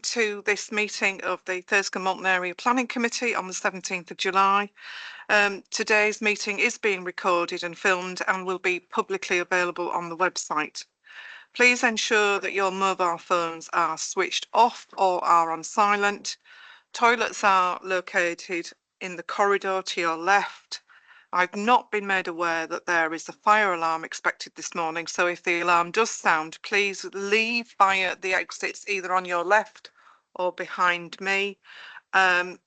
To this meeting of the Thirsk and Malton Area Planning Committee on the 17th of July. Today's meeting is being recorded and filmed and will be publicly available on the website. Please ensure that your mobile phones are switched off or are on silent. Toilets are located in the corridor to your left. I've not been made aware that there is a fire alarm expected this morning, so if the alarm does sound, please leave via the exits either on your left or behind me, and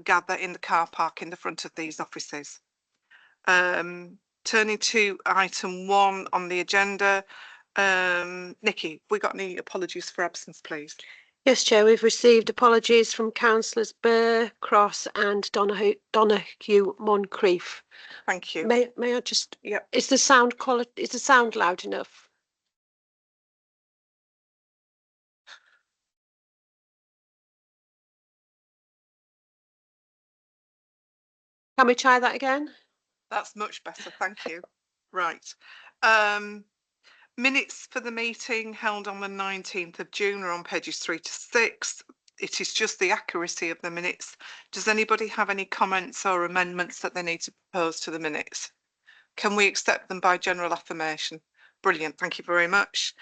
gather in the car park in the front of these offices. Turning to item 1 on the agenda, Nikki, we got any apologies for absence, please? Yes, Chair, we've received apologies from Councillors Burr, Cross and Donahue Moncrief. Thank you. May I just... Yeah. Is the sound loud enough? Can we try that again? That's much better, thank you. Right. Minutes for the meeting held on the 19th of June are on pages 3 to 6. It is just the accuracy of the minutes. Does anybody have any comments or amendments that they need to propose to the minutes? Can we accept them by general affirmation? Brilliant, thank you very much.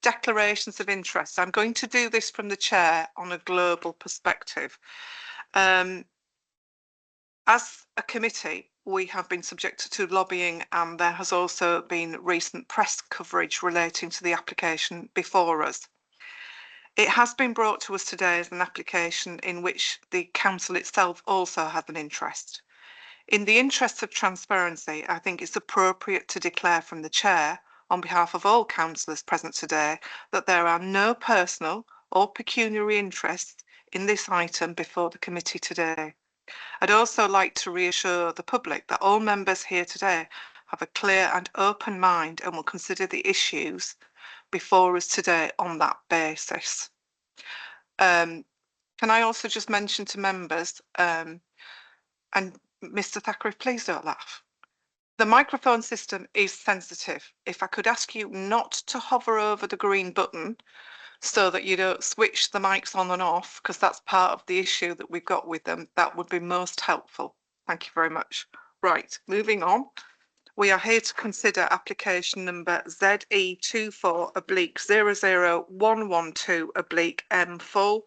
Declarations of interest. I'm going to do this from the chair on a global perspective. As a committee, we have been subjected to lobbying, and there has also been recent press coverage relating to the application before us. It has been brought to us today as an application in which the council itself also has an interest. In the interests of transparency, I think it's appropriate to declare from the chair, on behalf of all councillors present today, that there are no personal or pecuniary interests in this item before the committee today. I'd also like to reassure the public that all members here today have a clear and open mind and will consider the issues before us today on that basis. Can I also just mention to members, and Mr. Thackeray, please don't laugh. The microphone system is sensitive. If I could ask you not to hover over the green button so that you don't switch the mics on and off, because that's part of the issue that we've got with them, that would be most helpful. Thank you very much. Right, moving on. We are here to consider application number ZE24/00112/M full,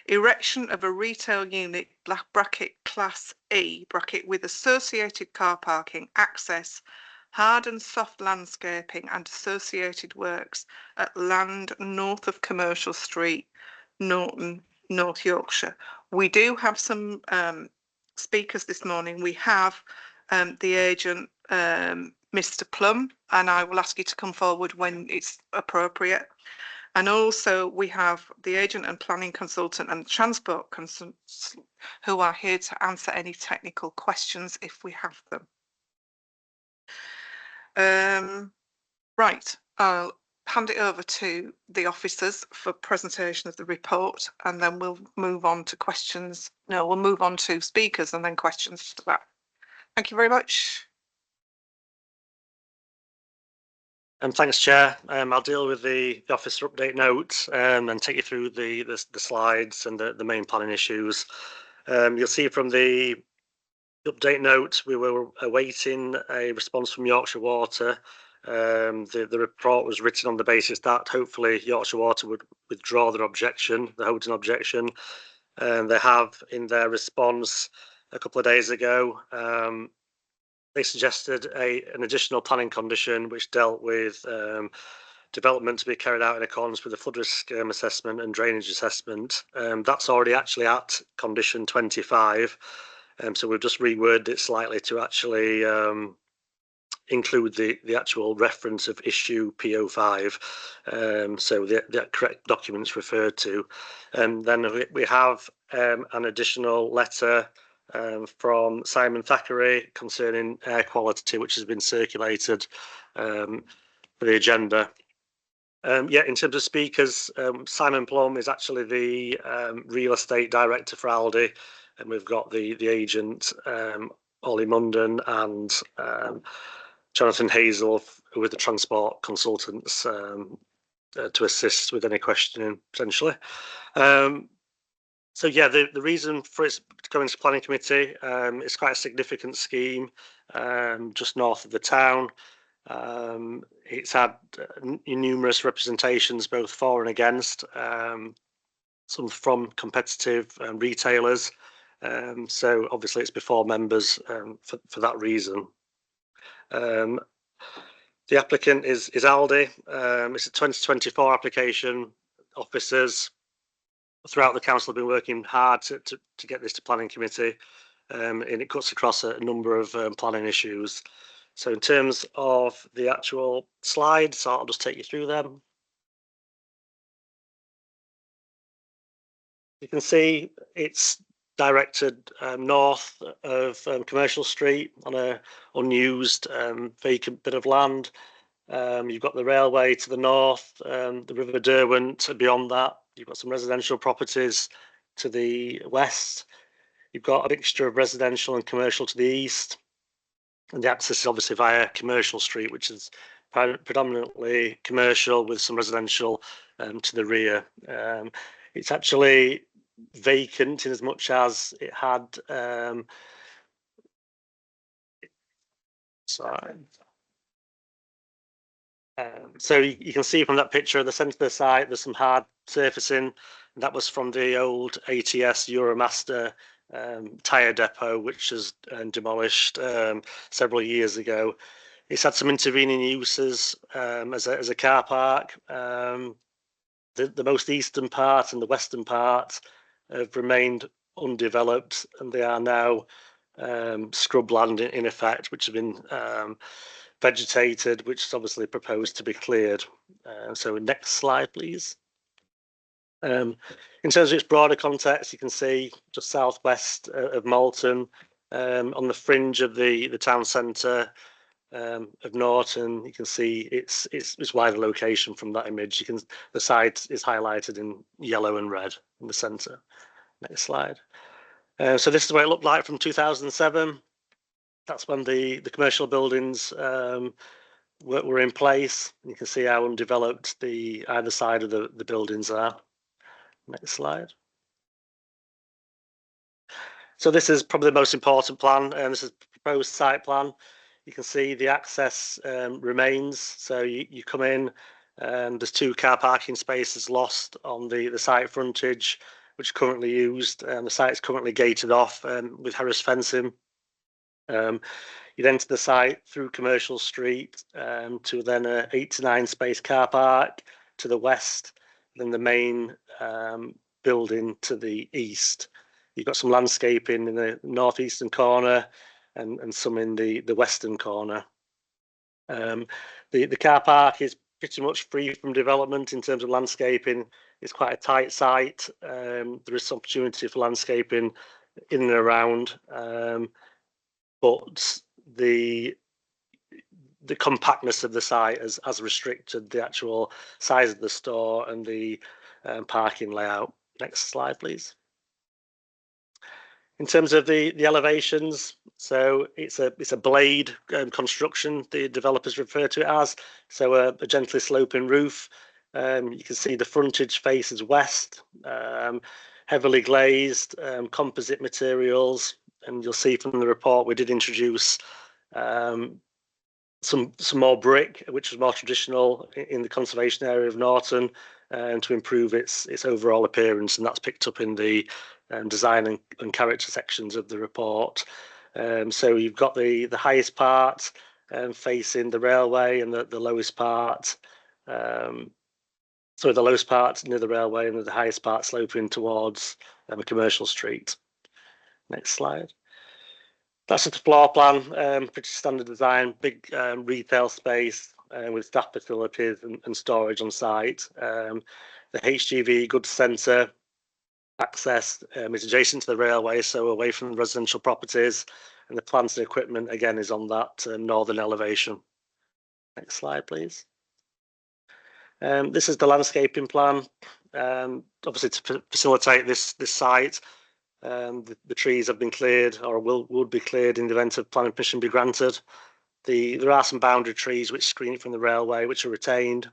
erection of a retail unit bracket class E bracket with associated car parking, access, hard and soft landscaping and associated works at land north of Commercial Street, Norton, North Yorkshire. We do have some speakers this morning. We have the agent, Mr. Plum, and I will ask you to come forward when it's appropriate. And also we have the agent and planning consultant and transport consultant who are here to answer any technical questions if we have them. Right, I'll hand it over to the officers for presentation of the report, and then we'll move on to questions. No, we'll move on to speakers and then questions to that. Thank you very much. Thanks, Chair. I'll deal with the officer update note and take you through the slides and the main planning issues. You'll see from the update note we were awaiting a response from Yorkshire Water. The report was written on the basis that hopefully Yorkshire Water would withdraw their objection, the Houghton objection. They have, in their response a couple of days ago, they suggested an additional planning condition which dealt with development to be carried out in accordance with the flood risk assessment and drainage assessment. That's already actually at condition 25, so we've just reworded it slightly to actually include the actual reference of issue PO5, so the correct documents referred to. And then we have an additional letter from Simon Thackeray concerning air quality, which has been circulated for the agenda. Yeah, in terms of speakers, Simon Plum is actually the real estate director for Aldi, and we've got the agent Ollie Munden and Jonathan Hazel with the transport consultants to assist with any questioning potentially. So yeah, the reason for it going to planning committee, it's quite a significant scheme just north of the town. It's had numerous representations, both for and against, some from competitive retailers. So obviously it's before members for that reason. The applicant is Aldi. It's a 2024 application. Officers throughout the council have been working hard to get this to planning committee, and it cuts across a number of planning issues. So in terms of the actual slides, I'll just take you through them. You can see it's directed north of Commercial Street on a unused vacant bit of land. You've got the railway to the north, the River Derwent beyond that. You've got some residential properties to the west. You've got a mixture of residential and commercial to the east. And the access is obviously via Commercial Street, which is predominantly commercial with some residential to the rear. It's actually vacant in as much as it had so you can see from that picture at the centre of the site there's some hard surfacing. That was from the old ATS Euromaster tyre depot, which was demolished several years ago. It's had some intervening uses as a car park. The most eastern part and the western part have remained undeveloped, and they are now scrubland in effect, which have been vegetated, which is obviously proposed to be cleared. So next slide, please. In terms of its broader context, you can see just southwest of Malton, on the fringe of the town centre of Norton. You can see its wider location from that image. The site is highlighted in yellow and red in the centre. Next slide. So this is what it looked like from 2007. That's when the commercial buildings were in place. You can see how undeveloped either side of the buildings are. Next slide. So this is probably the most important plan, and this is proposed site plan. You can see the access remains. So you come in, and there's 2 car parking spaces lost on the site frontage, which is currently used. The site is currently gated off with Harris fencing. You'd enter the site through Commercial Street to then a 8 to 9 space car park to the west, then the main building to the east. You've got some landscaping in the northeastern corner and some in the western corner. The car park is pretty much free from development in terms of landscaping. It's quite a tight site. There is some opportunity for landscaping in and around, but the compactness of the site has restricted the actual size of the store and the parking layout. Next slide, please. In terms of the elevations, so it's a blade construction, the developers refer to it as. So a gently sloping roof. You can see the frontage faces west, heavily glazed, composite materials, and you'll see from the report we did introduce some more brick, which is more traditional in the conservation area of Norton, to improve its overall appearance, and that's picked up in the design and character sections of the report. So you've got the highest part facing the railway, and the lowest part, the lowest part near the railway, and the highest part sloping towards a Commercial Street. Next slide. That's just a floor plan, pretty standard design, big retail space with staff facilities and storage on site. The HGV goods centre access is adjacent to the railway, so away from the residential properties, and the plants and equipment again is on that northern elevation. Next slide, please. This is the landscaping plan. Obviously, to facilitate this site, the trees have been cleared, or would be cleared in the event of planning permission be granted. There are some boundary trees which screen it from the railway, which are retained.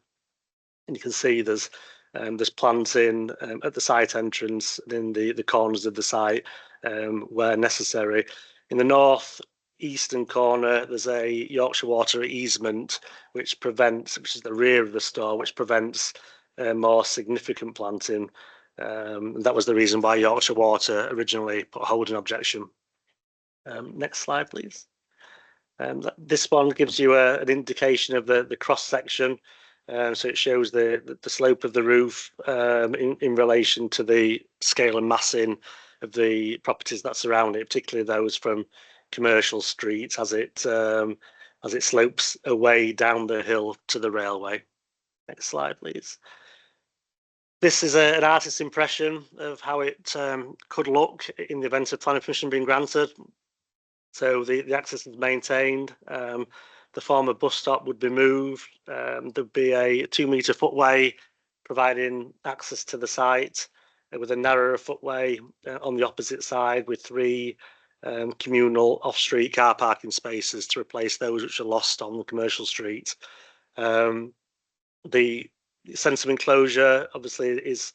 And you can see there's planting at the site entrance and in the corners of the site where necessary. In the north eastern corner, there's a Yorkshire Water easement which is the rear of the store, which prevents more significant planting. That was the reason why Yorkshire Water originally put a holding objection. Next slide, please. This one gives you an indication of the cross section. So it shows the slope of the roof in relation to the scale and massing of the properties that surround it, particularly those from Commercial Street as it slopes away down the hill to the railway. Next slide, please. This is an artist's impression of how it could look in the event of planning permission being granted. So the access is maintained. The former bus stop would be moved. There'd be a 2-metre footway providing access to the site with a narrower footway on the opposite side with 3 communal off-street car parking spaces to replace those which are lost on the Commercial Street. The sense of enclosure obviously is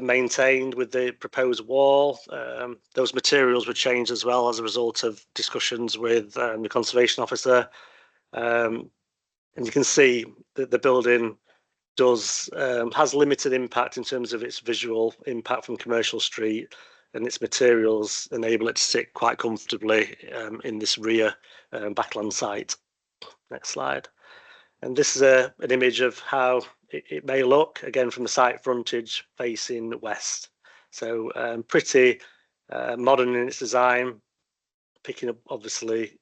maintained with the proposed wall. Those materials were changed as well as a result of discussions with the conservation officer. And you can see that the building has limited impact in terms of its visual impact from Commercial Street, and its materials enable it to sit quite comfortably in this rear backland site. Next slide. And this is an image of how it may look, again, from the site frontage facing west. So pretty modern in its design, picking up, obviously,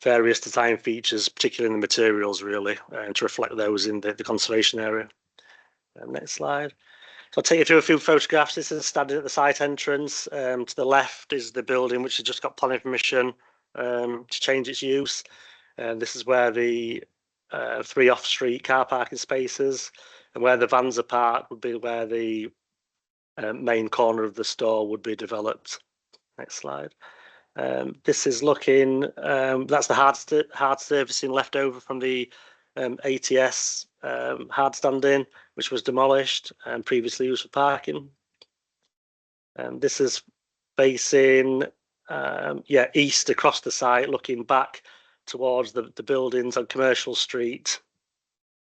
various design features, particularly in the materials, really, to reflect those in the conservation area. Next slide. So I'll take you through a few photographs. This is standing at the site entrance. To the left is the building, which has just got planning permission to change its use. This is where the 3 off-street car parking spaces, and where the vans are parked would be where the main corner of the store would be developed. Next slide. This is looking, that's the hard surfacing left over from the ATS hard standing, which was demolished and previously used for parking. This is facing east across the site, looking back towards the buildings on Commercial Street,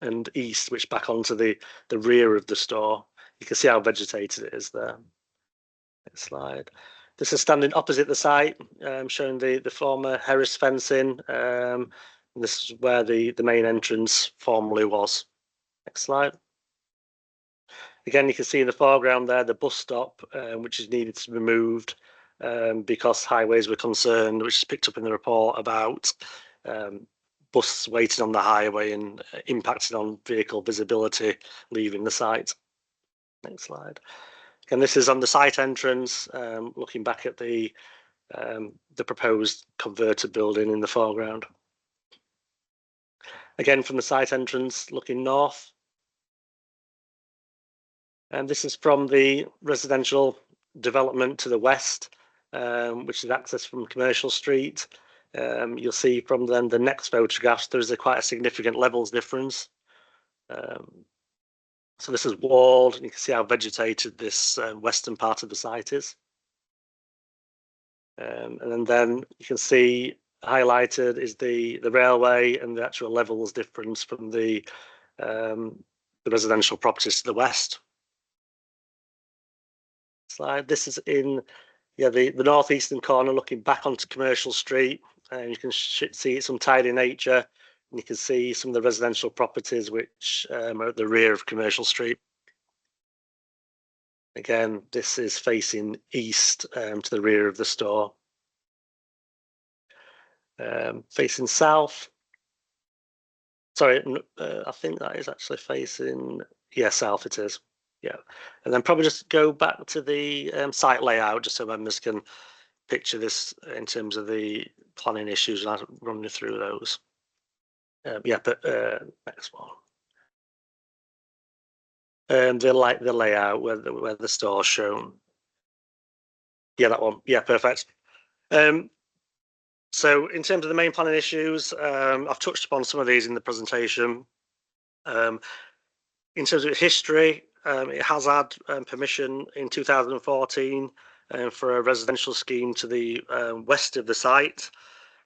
and east, which back onto the rear of the store. You can see how vegetated it is there. Next slide. This is standing opposite the site, showing the former Harris fencing. This is where the main entrance formerly was. Next slide. Again, you can see in the foreground there the bus stop, which is needed to be moved because highways were concerned, which is picked up in the report about buses waiting on the highway and impacting on vehicle visibility leaving the site. Next slide. And this is on the site entrance, looking back at the proposed converted building in the foreground. Again, from the site entrance, looking north. And this is from the residential development to the west, which is access from Commercial Street. You'll see from then the next photographs, there's quite a significant levels difference. So this is walled, and you can see how vegetated this western part of the site is. And then you can see highlighted is the railway and the actual levels difference from the residential properties to the west. Slide. This is in the northeastern corner, looking back onto Commercial Street, and you can see some tidy nature. And you can see some of the residential properties which are at the rear of Commercial Street. Again, this is facing east to the rear of the store. Facing south. Sorry, I think that is actually facing, south it is. Yeah, and then probably just go back to the site layout just so members can picture this in terms of the planning issues, and I'll run you through those. Next one. The layout where the store's shown. Yeah, that one. Yeah, perfect. So in terms of the main planning issues, I've touched upon some of these in the presentation. In terms of its history, it has had permission in 2014 for a residential scheme to the west of the site.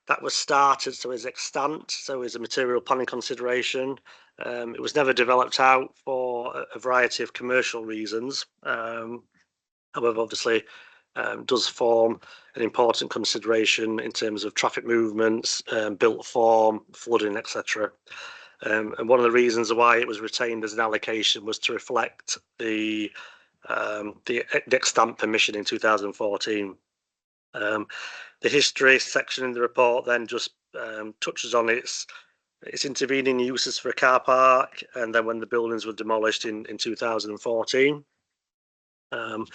That was started, so it's extant, so is a material planning consideration. It was never developed out for a variety of commercial reasons. However, obviously, does form an important consideration in terms of traffic movements, built form, flooding, etc. And one of the reasons why it was retained as an allocation was to reflect the extant permission in 2014. The history section in the report then just touches on its intervening uses for a car park, and then when the buildings were demolished in 2014. The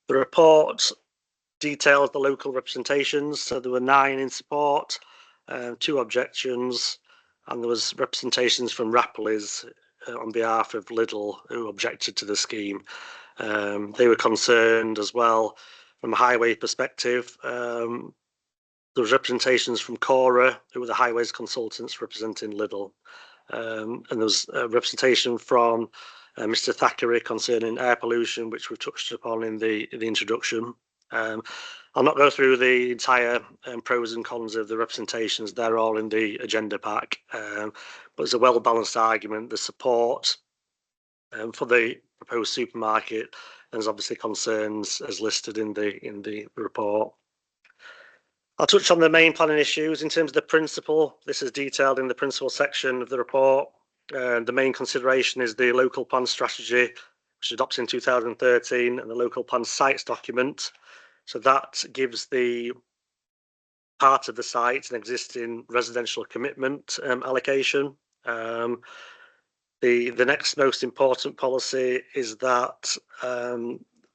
report details the local representations, so there were 9 in support, 2 objections, and there was representations from Rapley's on behalf of Lidl, who objected to the scheme. They were concerned as well from a highway perspective. There was representations from Cora, who were the highways consultants representing Lidl. And there was a representation from Mr. Thackeray concerning air pollution, which we touched upon in the introduction. I'll not go through the entire pros and cons of the representations. They're all in the agenda pack. But it's a well-balanced argument. The support for the proposed supermarket, and there's obviously concerns as listed in the report. I'll touch on the main planning issues. In terms of the principle, this is detailed in the principle section of the report. The main consideration is the local plan strategy, which was adopted in 2013, and the local plan sites document. So that gives the part of the site an existing residential commitment allocation. The next most important policy is that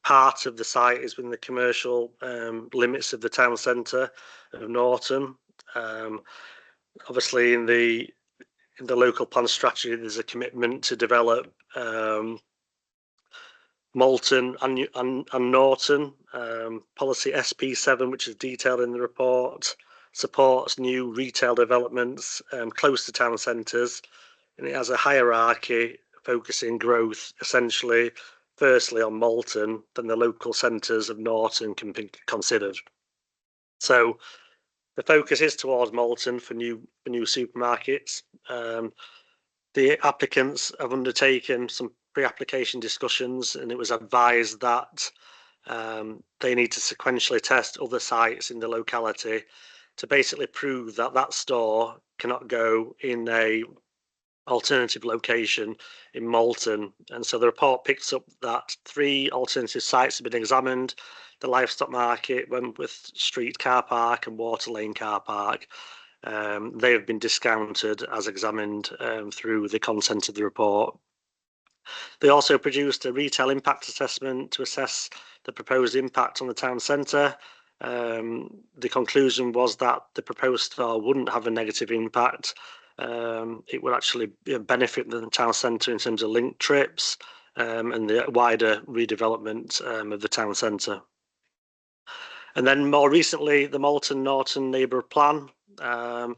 part of the site is within the commercial limits of the town centre of Norton. Obviously, in the local plan strategy, there's a commitment to develop Malton and Norton. Policy SP7, which is detailed in the report, supports new retail developments close to town centres, and it has a hierarchy focusing growth essentially firstly on Malton, then the local centres of Norton can be considered. So the focus is towards Malton for new supermarkets. The applicants have undertaken some pre-application discussions, and it was advised that they need to sequentially test other sites in the locality to basically prove that that store cannot go in a alternative location in Malton. And so the report picks up that 3 alternative sites have been examined: the livestock market, Wentworth Street car park, and Water Lane car park. They have been discounted as examined through the content of the report. They also produced a retail impact assessment to assess the proposed impact on the town centre. The conclusion was that the proposed store wouldn't have a negative impact. It would actually benefit the town centre in terms of link trips and the wider redevelopment of the town centre. And then more recently, the Malton Norton Neighbourhood Plan. There's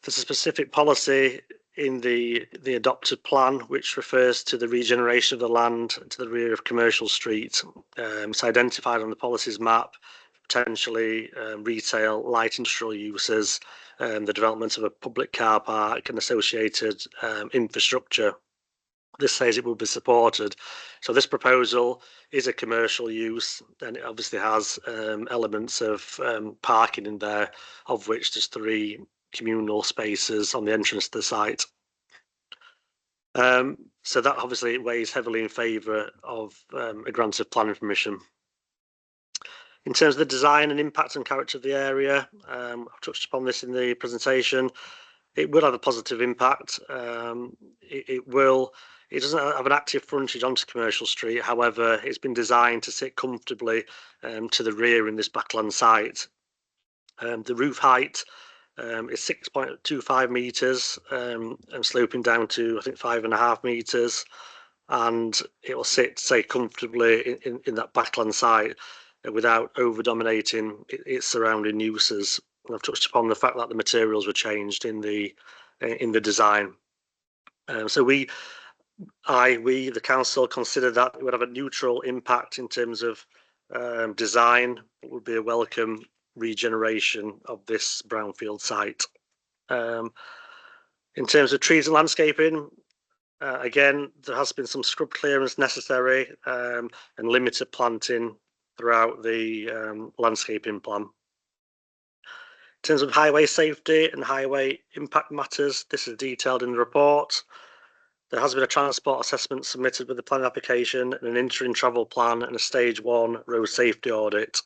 a specific policy in the adopted plan which refers to the regeneration of the land to the rear of Commercial Street. It's identified on the policies map, potentially retail, light industrial uses, the development of a public car park and associated infrastructure. This says it will be supported. So this proposal is a commercial use, and it obviously has elements of parking in there, of which there's 3 communal spaces on the entrance to the site. So that obviously weighs heavily in favour of a grant of planning permission. In terms of the design and impact and character of the area, I've touched upon this in the presentation. It will have a positive impact. It doesn't have an active frontage onto Commercial Street. However, it's been designed to sit comfortably to the rear in this backland site. The roof height is 6.25 metres and sloping down to, I think, 5.5 metres. And it will sit, say, comfortably in that backland site without over-dominating its surrounding uses. And I've touched upon the fact that the materials were changed in the design. So we we, the council, consider that it would have a neutral impact in terms of design. It would be a welcome regeneration of this brownfield site. In terms of trees and landscaping, again, there has been some scrub clearance necessary and limited planting throughout the landscaping plan. In terms of highway safety and highway impact matters, this is detailed in the report. There has been a transport assessment submitted with the planning application and an interim travel plan and a stage 1 road safety audit.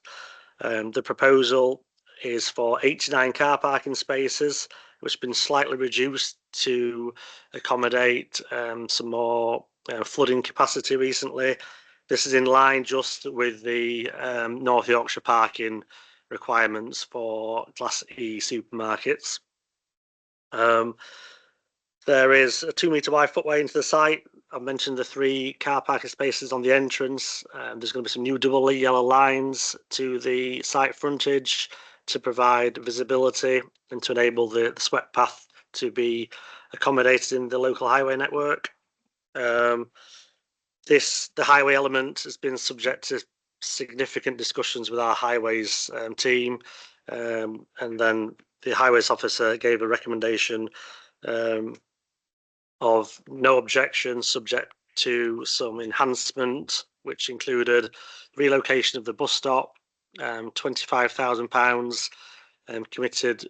The proposal is for 89 car parking spaces, which has been slightly reduced to accommodate some more flooding capacity recently. This is in line just with the North Yorkshire parking requirements for Class E supermarkets. There is a 2-metre wide footway into the site. I've mentioned the 3 car parking spaces on the entrance. There's going to be some new double yellow lines to the site frontage to provide visibility and to enable the swept path to be accommodated in the local highway network. The highway element has been subject to significant discussions with our highways team, and then the highways officer gave a recommendation of no objection, subject to some enhancement, which included relocation of the bus stop, £25,000 committed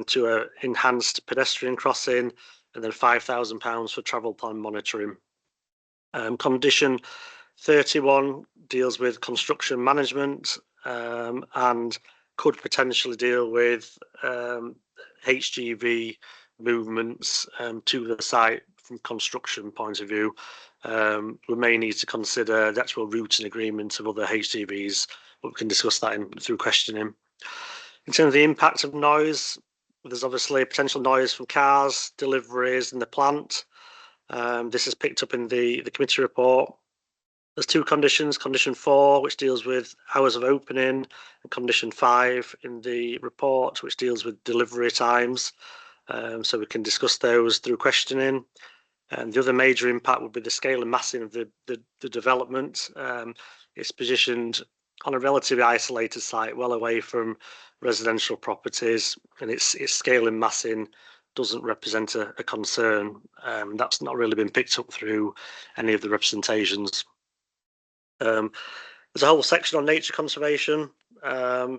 to an enhanced pedestrian crossing, and then £5,000 for travel plan monitoring. Condition 31 deals with construction management and could potentially deal with HGV movements to the site from construction point of view. We may need to consider the actual routing agreement of other HGVs, but we can discuss that through questioning. In terms of the impact of noise, there's obviously potential noise from cars, deliveries, and the plant. This is picked up in the committee report. There's 2 conditions, condition 4, which deals with hours of opening, and condition 5 in the report, which deals with delivery times. So we can discuss those through questioning. And the other major impact would be the scale and massing of the development. It's positioned on a relatively isolated site, well away from residential properties, and its scale and massing doesn't represent a concern. That's not really been picked up through any of the representations. There's a whole section on nature conservation. There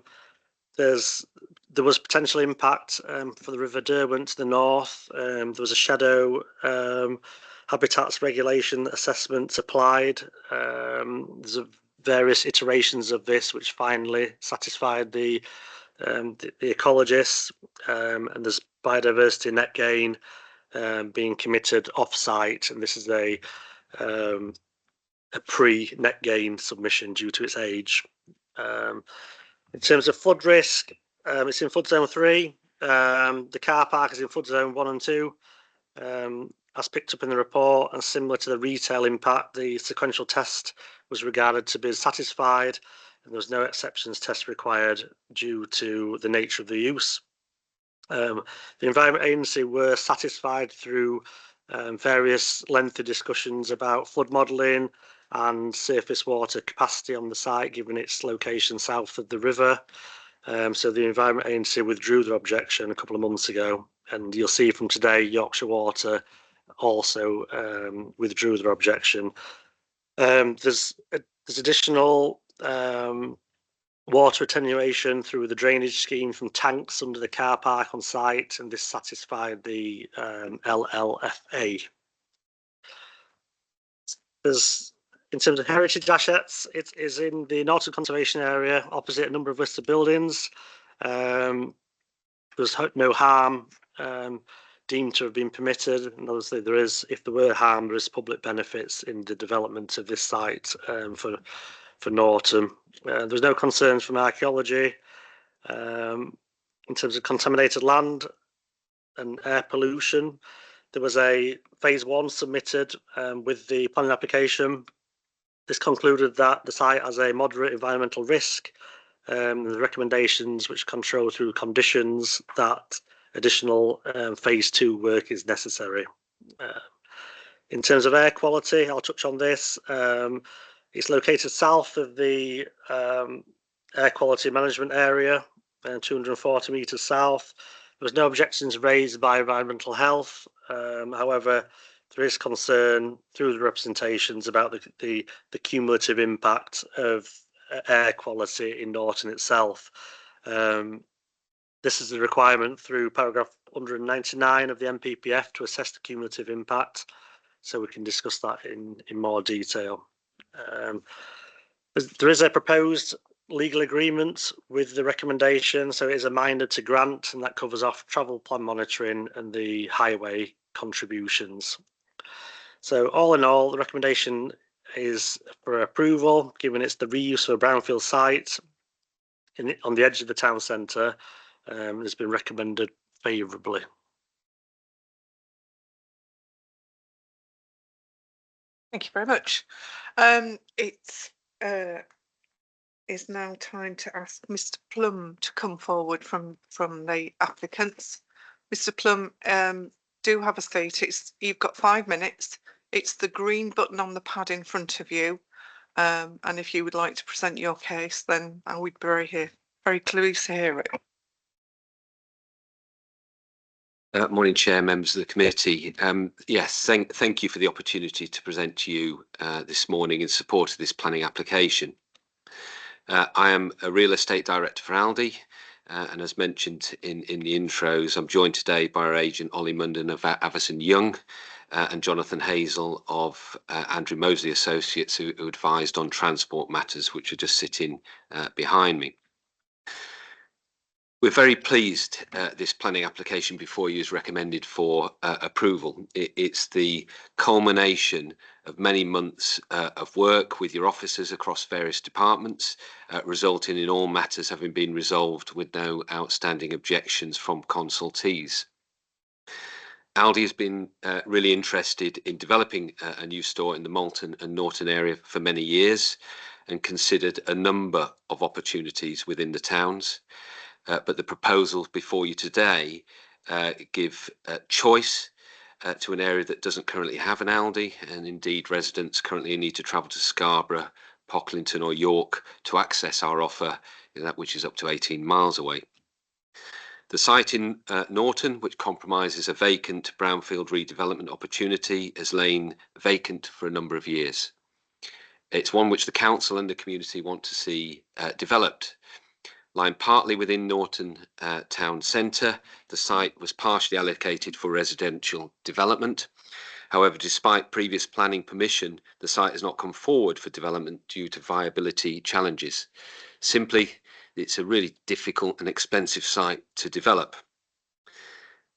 was potential impact for the River Derwent to the north. There was a shadow habitats regulation assessment applied. There's various iterations of this which finally satisfied the ecologists, and there's biodiversity net gain being committed off-site, and this is a pre-net gain submission due to its age. In terms of flood risk, it's in flood zone 3. The car park is in flood zone 1 and 2. As picked up in the report, and similar to the retail impact, the sequential test was regarded to be satisfied, and there was no exceptions test required due to the nature of the use. The Environment Agency were satisfied through various lengthy discussions about flood modelling and surface water capacity on the site, given its location south of the river. So the Environment Agency withdrew their objection a couple of months ago, and you'll see from today Yorkshire Water also withdrew their objection. There's additional water attenuation through the drainage scheme from tanks under the car park on site, and this satisfied the LLFA. In terms of heritage assets, it is in the Norton Conservation Area, opposite a number of listed buildings. There's no harm deemed to have been permitted, and obviously there is, if there were harm, there is public benefits in the development of this site for Norton. There's no concerns from archaeology. In terms of contaminated land and air pollution, there was a phase 1 submitted with the planning application. This concluded that the site has a moderate environmental risk. The recommendations which control through conditions that additional phase 2 work is necessary. In terms of air quality, I'll touch on this. It's located south of the air quality management area, 240 metres south. There was no objections raised by environmental health. However, there is concern through the representations about the cumulative impact of air quality in Norton itself. This is a requirement through paragraph 199 of the MPPF to assess the cumulative impact, so we can discuss that in more detail. There is a proposed legal agreement with the recommendation, so it is a minor to grant, and that covers off travel plan monitoring and the highway contributions. So all in all, the recommendation is for approval, given it's the reuse of a brownfield site on the edge of the town centre. Has been recommended favourably. Thank you very much. It is now time to ask Mr. Plum to come forward from the applicants. Mr. Plum, do have a seat. You've got 5 minutes. It's the green button on the pad in front of you. And if you would like to present your case, then I would be very pleased to hear it. Morning, Chair, members of the committee. Yes, thank you for the opportunity to present to you this morning in support of this planning application. I am a real estate director for Aldi, and as mentioned in the intros, I'm joined today by our agent Ollie Munden of Avison Young and Jonathan Hazel of Andrew Mosley Associates, who advised on transport matters, which are just sitting behind me. We're very pleased this planning application before you is recommended for approval. It's the culmination of many months of work with your officers across various departments, resulting in all matters having been resolved with no outstanding objections from consultees. Aldi has been really interested in developing a new store in the Malton and Norton area for many years and considered a number of opportunities within the towns. But the proposals before you today give choice to an area that doesn't currently have an Aldi, and indeed residents currently need to travel to Scarborough, Pocklington or York to access our offer, that which is up to 18 miles away. The site in Norton, which compromises a vacant brownfield redevelopment opportunity, has lain vacant for a number of years. It's one which the council and the community want to see developed. Lying partly within Norton town centre, the site was partially allocated for residential development. However, despite previous planning permission, the site has not come forward for development due to viability challenges. Simply, it's a really difficult and expensive site to develop.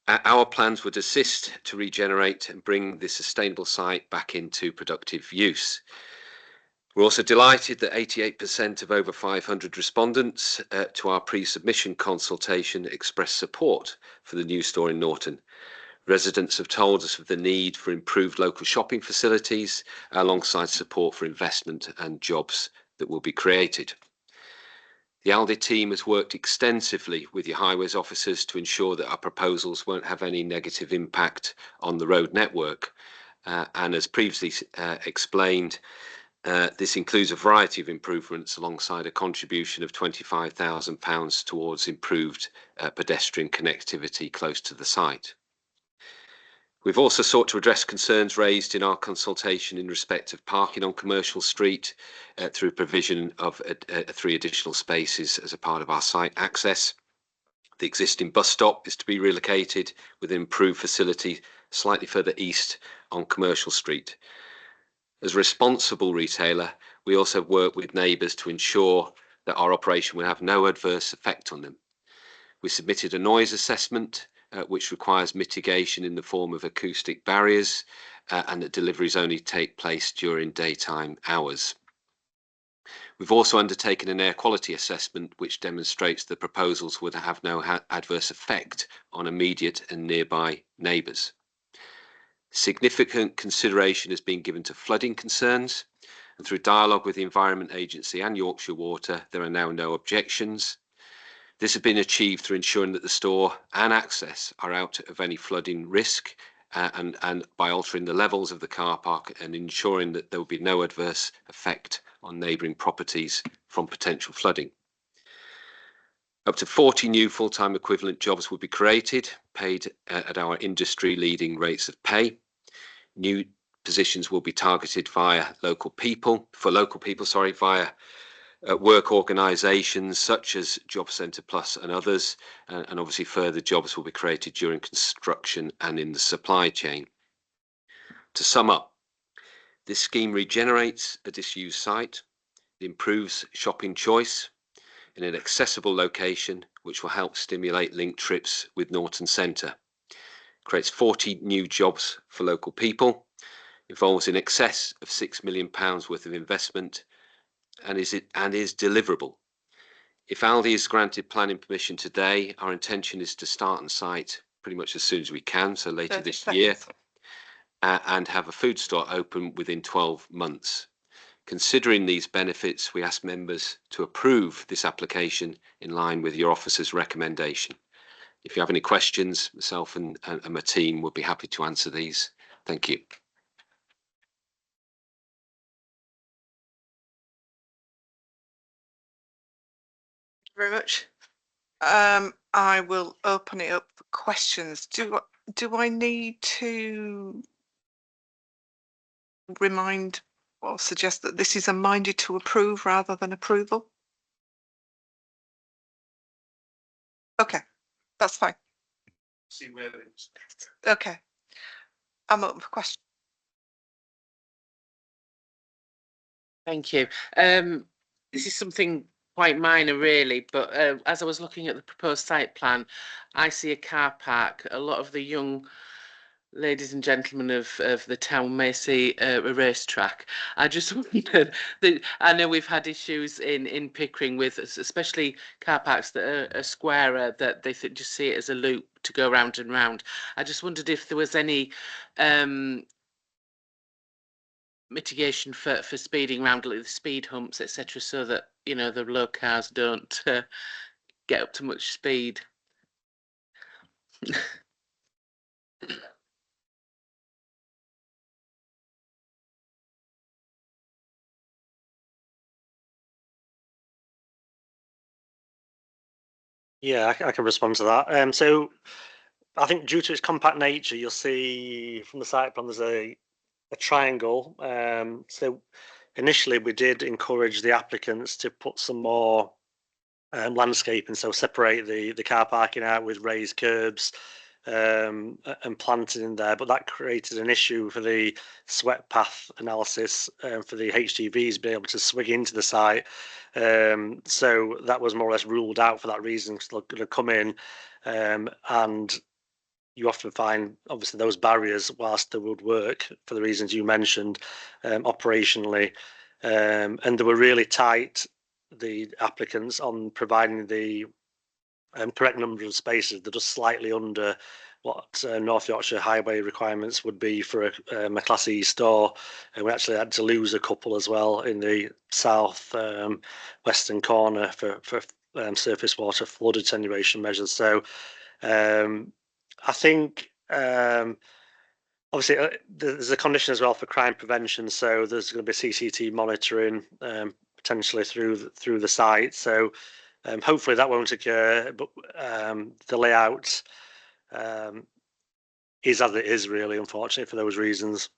Our plans would assist to regenerate and bring this sustainable site back into productive use. We're also delighted that 88% of over 500 respondents to our pre-submission consultation expressed support for the new store in Norton. Residents have told us of the need for improved local shopping facilities alongside support for investment and jobs that will be created. The Aldi team has worked extensively with your highways officers to ensure that our proposals won't have any negative impact on the road network. And as previously explained, this includes a variety of improvements alongside a contribution of £25,000 towards improved pedestrian connectivity close to the site. We've also sought to address concerns raised in our consultation in respect of parking on Commercial Street through provision of 3 additional spaces as a part of our site access. The existing bus stop is to be relocated with an improved facility slightly further east on Commercial Street. As a responsible retailer, we also work with neighbours to ensure that our operation will have no adverse effect on them. We submitted a noise assessment which requires mitigation in the form of acoustic barriers and that deliveries only take place during daytime hours. We've also undertaken an air quality assessment which demonstrates the proposals would have no adverse effect on immediate and nearby neighbours. Significant consideration has been given to flooding concerns, and through dialogue with the Environment Agency and Yorkshire Water, there are now no objections. This has been achieved through ensuring that the store and access are out of any flooding risk and by altering the levels of the car park and ensuring that there will be no adverse effect on neighbouring properties from potential flooding. Up to 40 new full-time equivalent jobs will be created, paid at our industry-leading rates of pay. New positions will be targeted via local people, via work organisations such as Job Centre Plus and others, and obviously further jobs will be created during construction and in the supply chain. To sum up, this scheme regenerates a disused site, it improves shopping choice in an accessible location, which will help stimulate link trips with Norton Centre, creates 40 new jobs for local people, involves in excess of £6 million worth of investment, and is deliverable. If Aldi is granted planning permission today, our intention is to start on site pretty much as soon as we can, so later this year, and have a food store open within 12 months. Considering these benefits, we ask members to approve this application in line with your officer's recommendation. If you have any questions, myself and my team would be happy to answer these. Thank you. Very much. I will open it up for questions. Do I need to remind or suggest that this is a minded to approve rather than approval? Okay, that's fine. See where it's. Okay. I'm open for questions. Thank you. This is something quite minor really, but as I was looking at the proposed site plan, I see a car park. A lot of the young ladies and gentlemen of the town may see a racetrack. I just wondered that I know we've had issues in Pickering with especially car parks that are squarer, that they just see it as a loop to go round and round. I just wondered if there was any mitigation for speeding around, like the speed humps, etc., so that the low cars don't get up to much speed. Yeah, I can respond to that. So I think due to its compact nature, you'll see from the site plan there's a triangle. So initially we did encourage the applicants to put some more landscaping, so separate the car parking out with raised curbs and planting in there, but that created an issue for the sweat path analysis for the HGVs being able to swing into the site. So that was more or less ruled out for that reason, because they're going to come in and you often find obviously those barriers, whilst they would work for the reasons you mentioned operationally, and they were really tight, the applicants, on providing the correct number of spaces. They're just slightly under what North Yorkshire highway requirements would be for a Class E store, and we actually had to lose a couple as well in the south western corner for surface water flood attenuation measures. So I think obviously there's a condition as well for crime prevention, so there's going to be CCTV monitoring potentially through the site. So hopefully that won't occur, but the layout is as it is, really, unfortunately, for those reasons.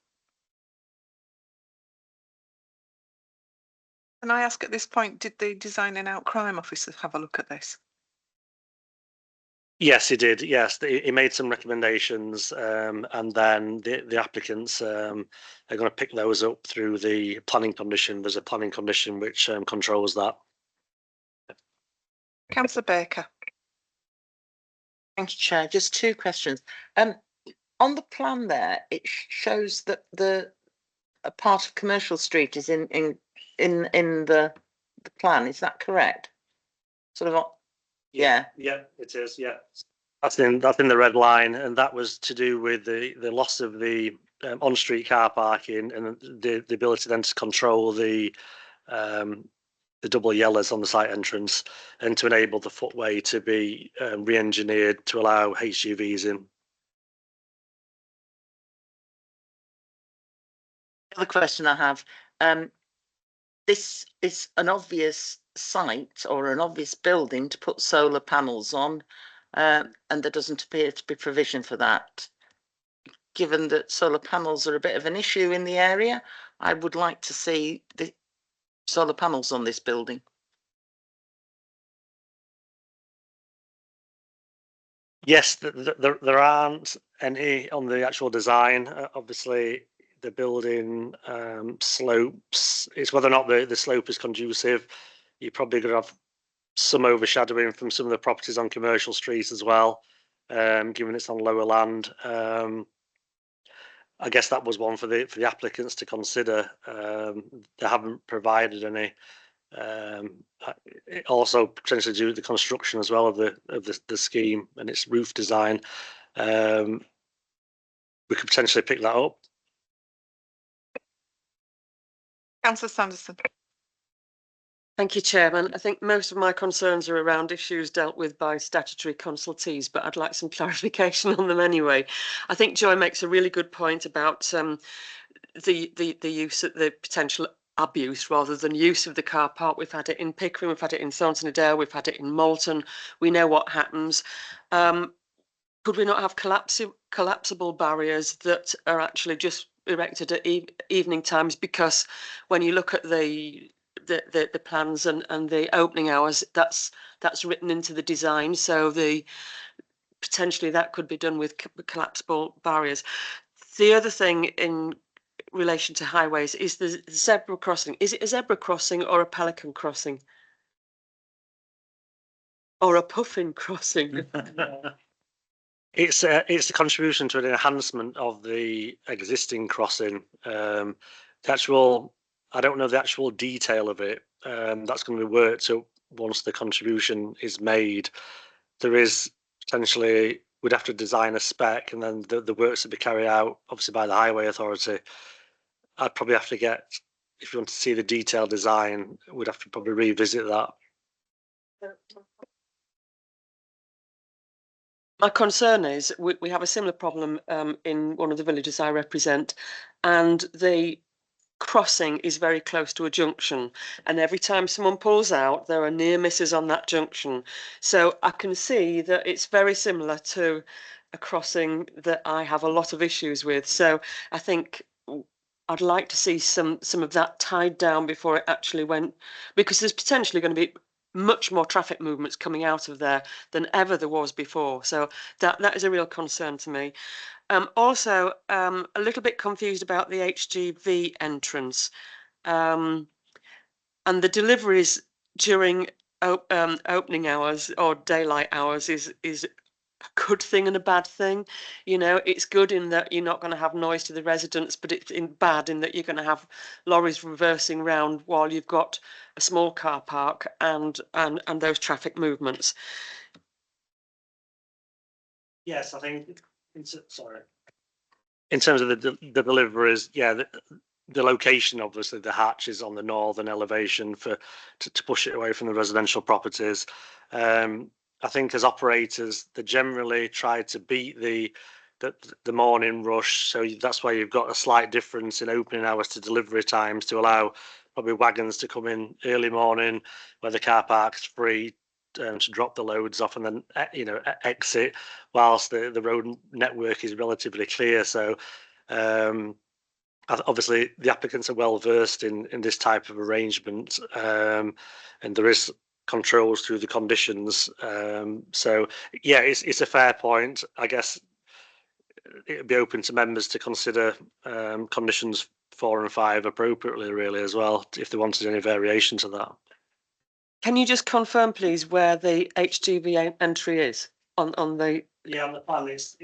Can I ask at this point, did the design and out crime officer have a look at this? Yes, he did. Yes, he made some recommendations, and then the applicants are going to pick those up through the planning condition. There's a planning condition which controls that. Councillor Baker. Thank you, Chair. Just two questions. On the plan there, it shows that a part of Commercial Street is in the plan. Is that correct? Sort of. Yeah. Yeah, it is. Yeah, that's in the red line, and that was to do with the loss of the on-street car parking and the ability then to control the double yellers on the site entrance, and to enable the footway to be re-engineered to allow HGVs in. Another question I have, this is an obvious site or an obvious building to put solar panels on, and there doesn't appear to be provision for that. Given that solar panels are a bit of an issue in the area, I would like to see the solar panels on this building. Yes, there aren't any on the actual design. Obviously, the building slopes. It's whether or not the slope is conducive. You're probably going to have some overshadowing from some of the properties on Commercial Street as well, given it's on lower land. I guess that was one for the applicants to consider. They haven't provided any. It also potentially due to the construction as well of the scheme and its roof design. We could potentially pick that up. Councillor Sanderson. Thank you, Chairman. I think most of my concerns are around issues dealt with by statutory consultees, but I'd like some clarification on them anyway. I think Joy makes a really good point about the use of the potential abuse rather than use of the car park. We've had it in Pickering, we've had it in Thornton-Adair, we've had it in Malton. We know what happens. Could we not have collapsible barriers that are actually just erected at evening times? Because when you look at the plans and the opening hours, that's written into the design, so potentially that could be done with collapsible barriers. The other thing in relation to highways is the zebra crossing. Is it a zebra crossing or a pelican crossing? Or a puffin crossing? It's a contribution to an enhancement of the existing crossing. The actual, I don't know the actual detail of it. That's going to be worked out once the contribution is made. There is potentially, we'd have to design a spec, and then the works to be carried out, obviously by the Highway Authority. I'd probably have to get, if you want to see the detailed design, we'd have to probably revisit that. My concern is we have a similar problem in one of the villages I represent, and the crossing is very close to a junction, and every time someone pulls out, there are near misses on that junction. So I can see that it's very similar to a crossing that I have a lot of issues with. So I think I'd like to see some of that tied down before it actually went, because there's potentially going to be much more traffic movements coming out of there than ever there was before. So that is a real concern to me. Also, a little bit confused about the HGV entrance, and the deliveries during opening hours or daylight hours is a good thing and a bad thing. You know, it's good in that you're not going to have noise to the residents, but it's bad in that you're going to have lorries reversing round while you've got a small car park and those traffic movements. Yes, I think. Sorry. In terms of the deliveries, yeah, the location, obviously, the hatch is on the northern elevation to push it away from the residential properties. I think as operators, they generally try to beat the morning rush, so that's why you've got a slight difference in opening hours to delivery times to allow probably wagons to come in early morning where the car park's free to drop the loads off and then exit whilst the road network is relatively clear. So obviously the applicants are well versed in this type of arrangement, and there is controls through the conditions. So yeah, it's a fair point. I guess it'd be open to members to consider conditions 4 and 5 appropriately, really, as well, if they wanted any variation to that. Can you just confirm, please, where the HGV entry is on the? Yeah, on the plan it's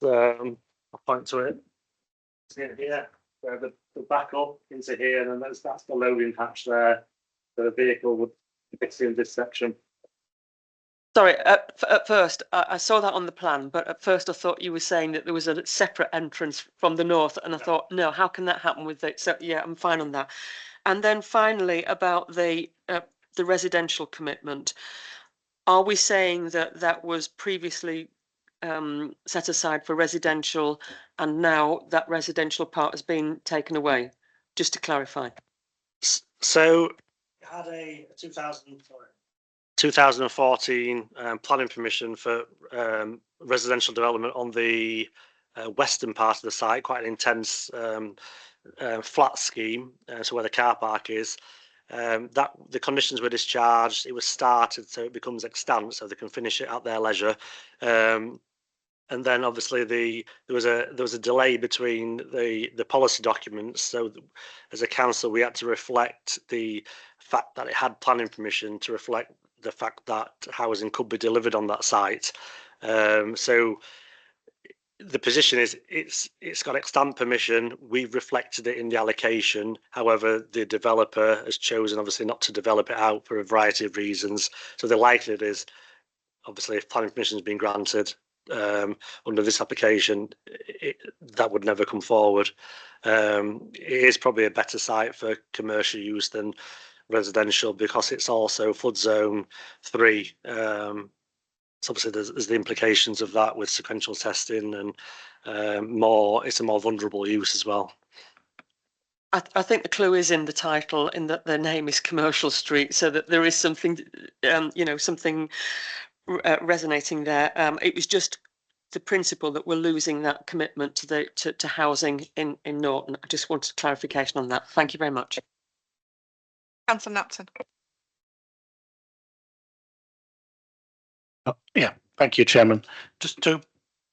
I'll point to it. See it here, where the back up into here, and then that's the loading hatch there. So the vehicle would fit in this section. Sorry, at first I saw that on the plan, but at first I thought you were saying that there was a separate entrance from the north, and I thought, no, how can that happen with it? So yeah, I'm fine on that. And then finally about the residential commitment, are we saying that that was previously set aside for residential and now that residential part has been taken away? Just to clarify. So it had a 2014 planning permission for residential development on the western part of the site, quite an intense flat scheme, so where the car park is. That the conditions were discharged, it was started, so it becomes extant, so they can finish it at their leisure. And then obviously there was a delay between the policy documents. So as a council, we had to reflect the fact that it had planning permission to reflect the fact that housing could be delivered on that site. So the position is it's got extant permission. We've reflected it in the allocation. However, the developer has chosen obviously not to develop it out for a variety of reasons. So the likelihood is, obviously, if planning permission has been granted under this application, that would never come forward. It is probably a better site for commercial use than residential because it's also flood zone 3. So obviously there's the implications of that with sequential testing and it's a more vulnerable use as well. I think the clue is in the title, in that the name is Commercial Street, so that there is something, something resonating there. It was just the principle that we're losing that commitment to housing in Norton. I just wanted clarification on that. Thank you very much. Councillor Napton. Yeah, thank you, Chairman. Just to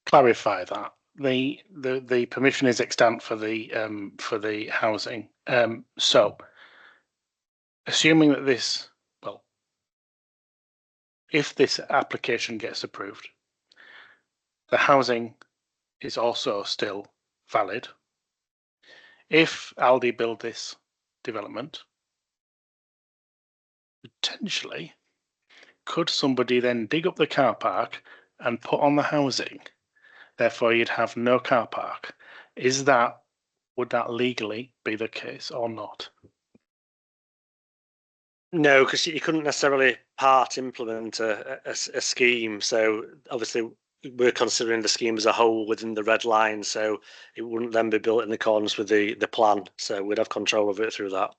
clarify that the permission is extant for the housing. So, assuming that if this application gets approved, the housing is also still valid. If Aldi build this development, potentially, could somebody then dig up the car park and put on the housing? Therefore, you'd have no car park. Would that legally be the case or not? No, because you couldn't necessarily part implement a scheme. So obviously we're considering the scheme as a whole within the red line, so it wouldn't then be built in accordance with the plan. So we'd have control of it through that.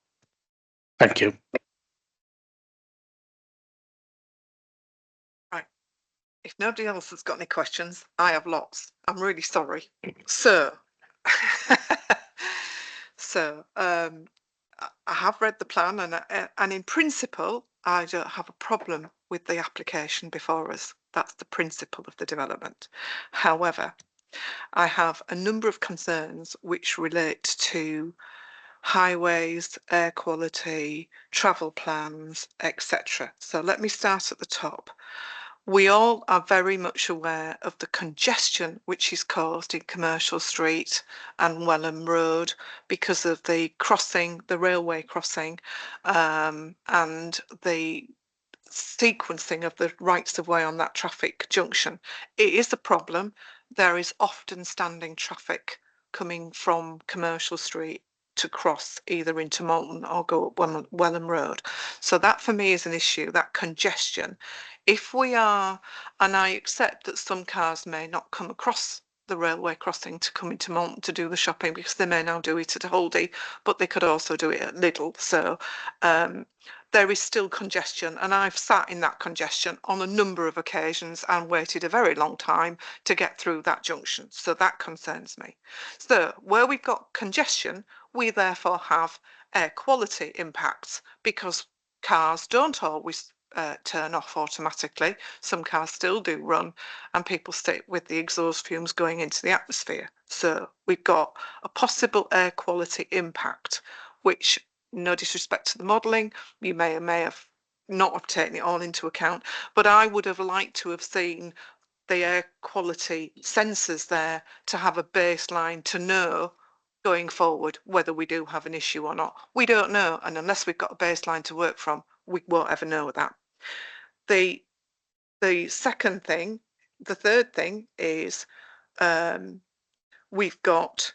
Thank you. Right. If nobody else has got any questions, I have lots. I'm really sorry. So, I have read the plan, and in principle, I don't have a problem with the application before us. That's the principle of the development. However, I have a number of concerns which relate to highways, air quality, travel plans, etc. So let me start at the top. We all are very much aware of the congestion which is caused in Commercial Street and Welham Road because of the railway crossing, and the sequencing of the rights of way on that traffic junction. It is a problem. There is often standing traffic coming from Commercial Street to cross either into Malton or go up Welham Road. So that for me is an issue, that congestion. If we are, and I accept that some cars may not come across the railway crossing to come into Malton to do the shopping because they may now do it at Holdy, but they could also do it at Lidl. So there is still congestion, and I've sat in that congestion on a number of occasions and waited a very long time to get through that junction. So that concerns me. So where we've got congestion, we therefore have air quality impacts because cars don't always turn off automatically. Some cars still do run, and people stay with the exhaust fumes going into the atmosphere. So we've got a possible air quality impact, which, no disrespect to the modelling, you may or may have not have taken it all into account, but I would have liked to have seen the air quality sensors there to have a baseline to know going forward whether we do have an issue or not. We don't know, and unless we've got a baseline to work from, we won't ever know that. The second thing, the third thing is we've got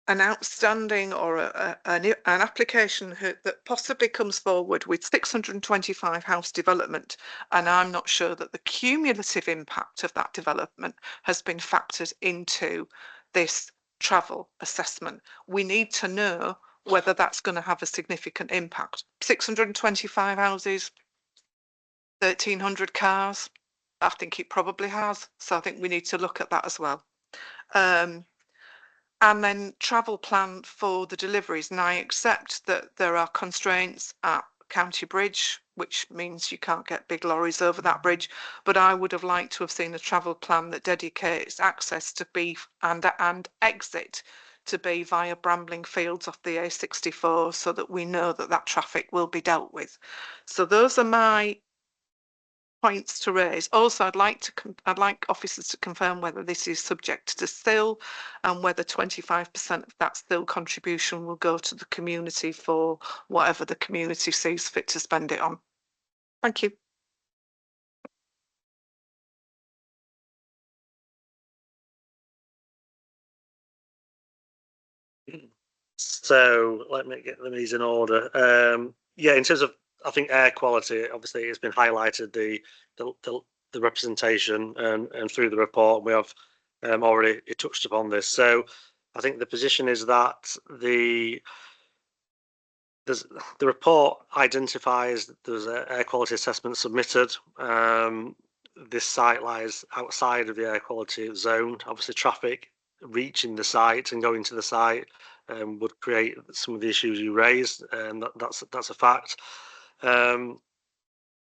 an outstanding or an application that possibly comes forward with 625 house development, and I'm not sure that the cumulative impact of that development has been factored into this travel assessment. We need to know whether that's going to have a significant impact. 625 houses, 1,300 cars. I think it probably has. So I think we need to look at that as well. And then travel plan for the deliveries. And I accept that there are constraints at County Bridge, which means you can't get big lorries over that bridge. But I would have liked to have seen a travel plan that dedicates access to be and exit to be via Brambling Fields off the A64, so that we know that that traffic will be dealt with. So those are my points to raise. Also, I'd like officers to confirm whether this is subject to SIL and whether 25% of that SIL contribution will go to the community for whatever the community sees fit to spend it on. Thank you. So let me get these in order. Yeah, in terms of, I think, air quality, obviously it's been highlighted, the representation and through the report we have already touched upon this. So I think the position is that the report identifies that there's an air quality assessment submitted. This site lies outside of the air quality zone. Obviously, traffic reaching the site and going to the site would create some of the issues you raised, and that's a fact. The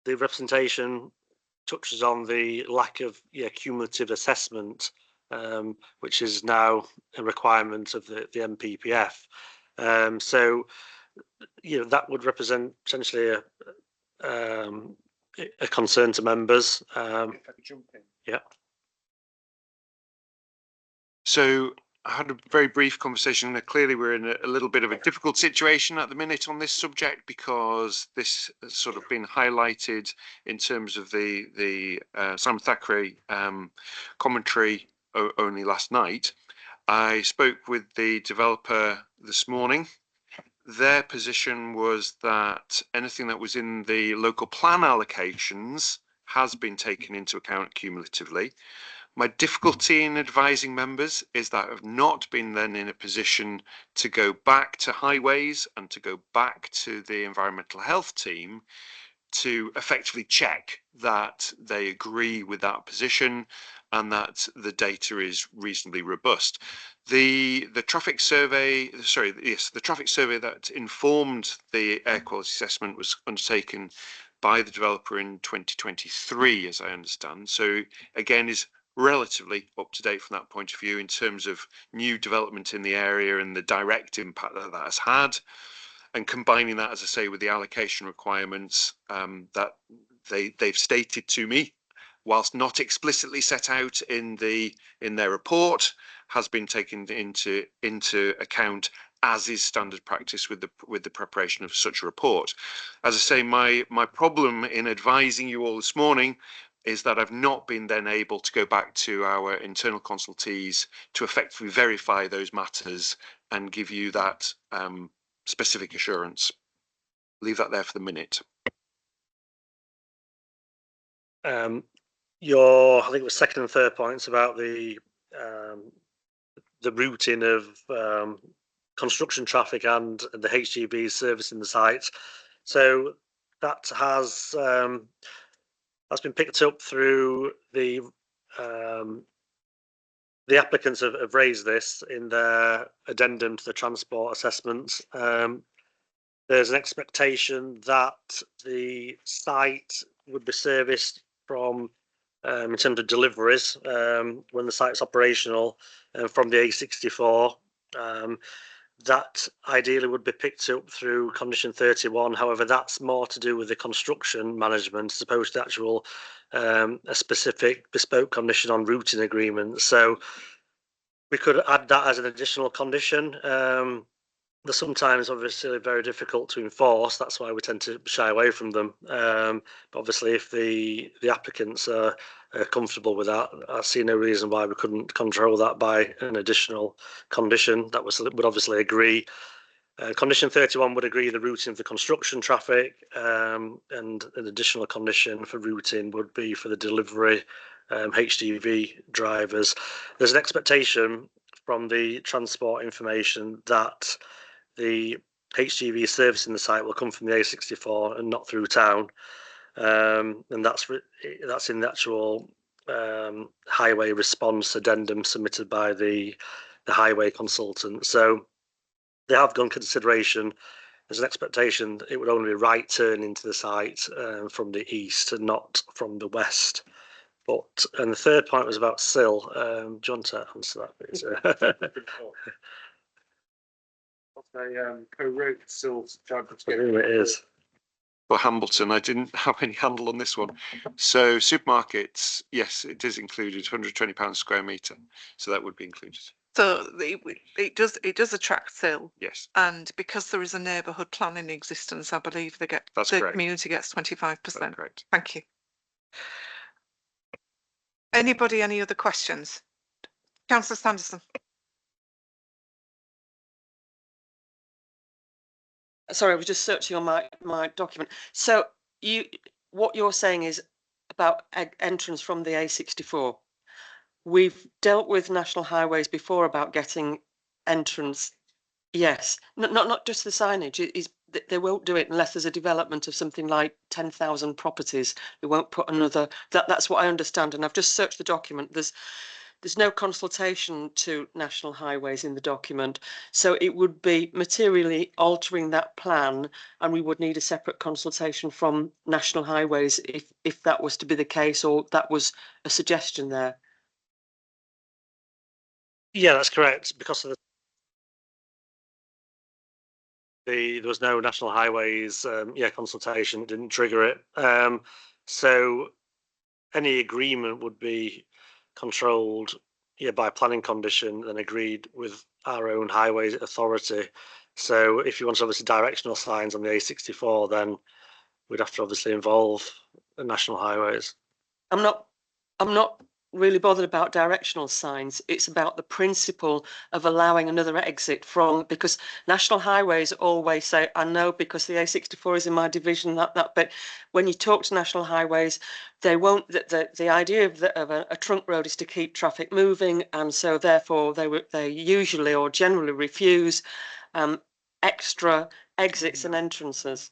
representation touches on the lack of cumulative assessment, which is now a requirement of the MPPF. So, that would represent potentially a concern to members. Yeah. So I had a very brief conversation. Clearly, we're in a little bit of a difficult situation at the minute on this subject, because this has sort of been highlighted in terms of the Simon Thackeray commentary only last night. I spoke with the developer this morning. Their position was that anything that was in the local plan allocations has been taken into account cumulatively. My difficulty in advising members is that I've not been then in a position to go back to highways and to go back to the environmental health team to effectively check that they agree with that position and that the data is reasonably robust. The traffic survey, the traffic survey that informed the air quality assessment was undertaken by the developer in 2023, as I understand. So again, is relatively up to date from that point of view in terms of new development in the area and the direct impact that that has had. And combining that, as I say, with the allocation requirements that they've stated to me, whilst not explicitly set out in their report, has been taken into account, as is standard practice with the preparation of such a report. As I say, my problem in advising you all this morning is that I've not been then able to go back to our internal consultees to effectively verify those matters and give you that specific assurance. Leave that there for the minute. Your, I think it was second and third points about the routing of construction traffic and the HGV servicing the sites. So that has that's been picked up through the applicants have raised this in their addendum to the transport assessment. There's an expectation that the site would be serviced from, in terms of deliveries, when the site's operational, from the A64. That ideally would be picked up through condition 31. However, that's more to do with the construction management as opposed to actual a specific bespoke condition on routing agreements. So we could add that as an additional condition. they're sometimes obviously very difficult to enforce. That's why we tend to shy away from them. But obviously, if the applicants are comfortable with that, I see no reason why we couldn't control that by an additional condition. That would obviously agree. Condition 31 would agree the routing of the construction traffic, and an additional condition for routing would be for the delivery HGV drivers. There's an expectation from the transport information that the HGV servicing the site will come from the A64 and not through town, and that's in the actual highway response addendum submitted by the highway consultant. So they have gone consideration. There's an expectation that it would only be right turn into the site from the east and not from the west. And the third point was about sill. Do you want to answer that, please? Co-wrote sill It is. for Hambleton. I didn't have any handle on this one. So supermarkets, yes, it is included, £120 square metre. So that would be included. So it does attract sill, Yes, and because there is a neighbourhood plan in existence, I believe the correct. community gets 25%. That's correct. Thank you. Anybody, any other questions? Councillor Sanderson. Sorry, I was just searching on my document. So what you're saying is about entrance from the A64. We've dealt with national highways before about getting entrance. Yes, not just the signage. They won't do it unless there's a development of something like 10,000 properties. They won't put another. That's what I understand. And I've just searched the document. There's no consultation to national highways in the document, so it would be materially altering that plan, and we would need a separate consultation from national highways if that was to be the case, or that was a suggestion there. Yeah, that's correct. Because of there was no national highways consultation, it didn't trigger it. So any agreement would be controlled by planning condition and agreed with our own highways authority. So if you want obviously directional signs on the A64, then we'd have to obviously involve the national highways. I'm not really bothered about directional signs. It's about the principle of allowing another exit from, because national highways always say, I know because the A64 is in my division, that bit. When you talk to national highways, they won't, the idea of a trunk road is to keep traffic moving, and so therefore they usually or generally refuse extra exits and entrances.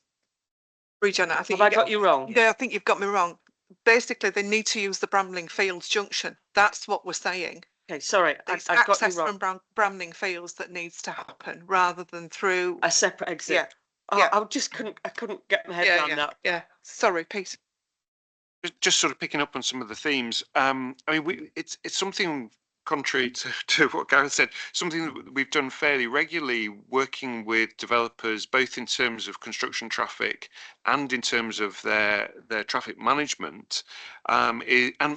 Regina, Have I got you wrong? Yeah, I think you've got me wrong. Basically, they need to use the Bramling Fields junction. That's what we're saying. Okay, sorry, It's I've got you access wrong. from Bramling Fields that needs to happen rather than through A separate exit. Yeah. I just couldn't get my head around that. Yeah. Sorry, Pete. Just sort of picking up on some of the themes. I mean, it's something contrary to what Gareth said, something that we've done fairly regularly, working with developers, both in terms of construction traffic and in terms of their traffic management, and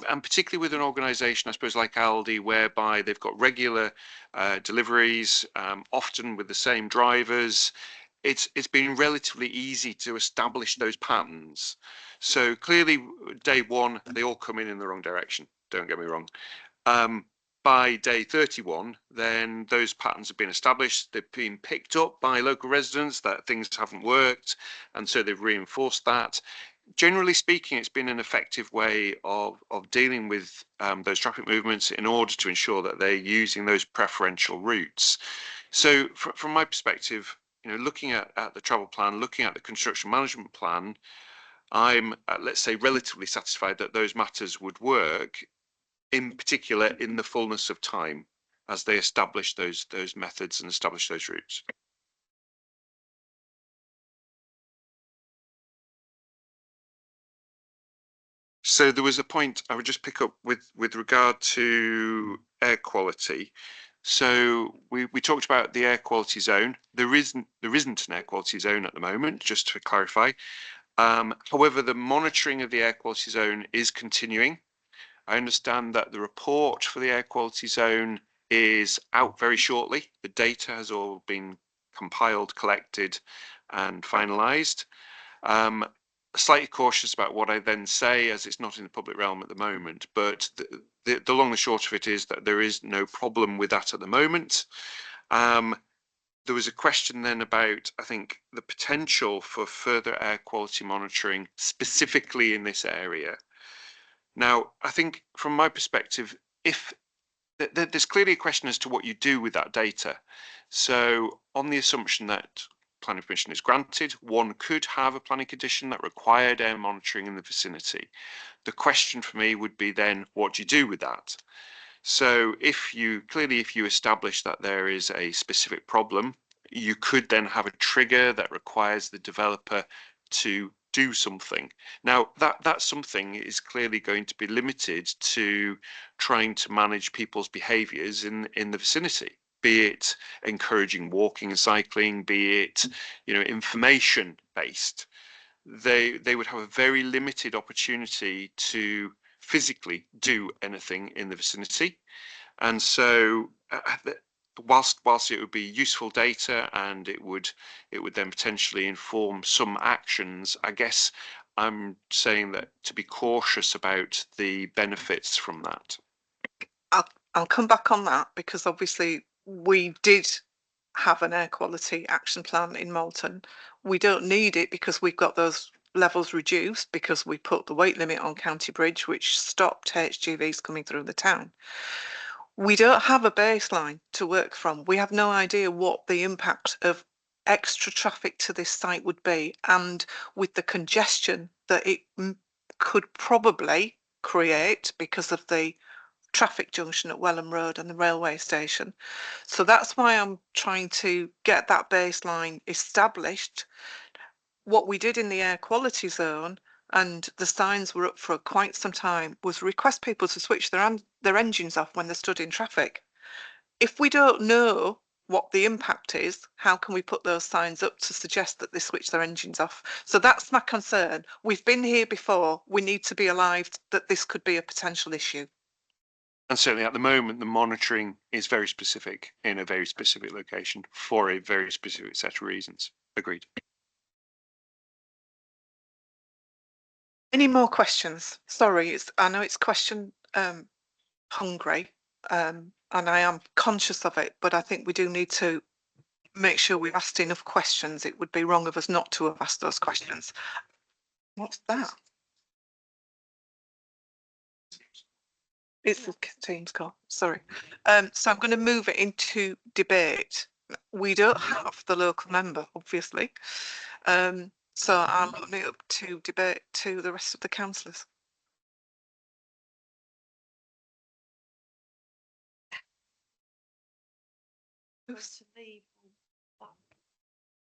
particularly with an organisation, I suppose, like Aldi, whereby they've got regular deliveries, often with the same drivers. It's been relatively easy to establish those patterns. So clearly, day one, they all come in the wrong direction. Don't get me wrong. By day 31, then those patterns have been established. They've been picked up by local residents that things haven't worked, and so they've reinforced that. Generally speaking, it's been an effective way of dealing with those traffic movements in order to ensure that they're using those preferential routes. So from my perspective, looking at the travel plan, looking at the construction management plan, I'm, let's say, relatively satisfied that those matters would work, in particular in the fullness of time as they establish those methods and establish those routes. So there was a point I would just pick up with regard to air quality. So we talked about the air quality zone. There isn't an air quality zone at the moment, just to clarify. However, the monitoring of the air quality zone is continuing. I understand that the report for the air quality zone is out very shortly. The data has all been compiled, collected and finalised. Slightly cautious about what I then say, as it's not in the public realm at the moment, but the long and short of it is that there is no problem with that at the moment. There was a question then about, I think, the potential for further air quality monitoring specifically in this area. Now, I think from my perspective, if there's clearly a question as to what you do with that data. So on the assumption that planning permission is granted, one could have a planning condition that required air monitoring in the vicinity. The question for me would be then, what do you do with that? So if you establish that there is a specific problem, you could then have a trigger that requires the developer to do something. Now that something is clearly going to be limited to trying to manage people's behaviours in the vicinity, be it encouraging walking and cycling, be it information based. They would have a very limited opportunity to physically do anything in the vicinity, and so whilst it would be useful data and it would then potentially inform some actions, I guess I'm saying that to be cautious about the benefits from that. I'll come back on that, because obviously we did have an air quality action plan in Malton. We don't need it because we've got those levels reduced, because we put the weight limit on County Bridge, which stopped HGVs coming through the town. We don't have a baseline to work from. We have no idea what the impact of extra traffic to this site would be, and with the congestion that it could probably create because of the traffic junction at Welham Road and the railway station. So that's why I'm trying to get that baseline established. What we did in the air quality zone, and the signs were up for quite some time, was request people to switch their engines off when they stood in traffic. If we don't know what the impact is, how can we put those signs up to suggest that they switch their engines off? So that's my concern. We've been here before. We need to be alive that this could be a potential issue. And certainly at the moment, the monitoring is very specific in a very specific location for a very specific set of reasons. Agreed. Any more questions? Sorry, I know it's question hungry, and I am conscious of it, but I think we do need to make sure we've asked enough questions. It would be wrong of us not to have asked those questions. What's that? It's the Teams call, sorry. So I'm going to move it into debate. We don't have the local member, obviously. So I'll open it up to debate to the rest of the councillors.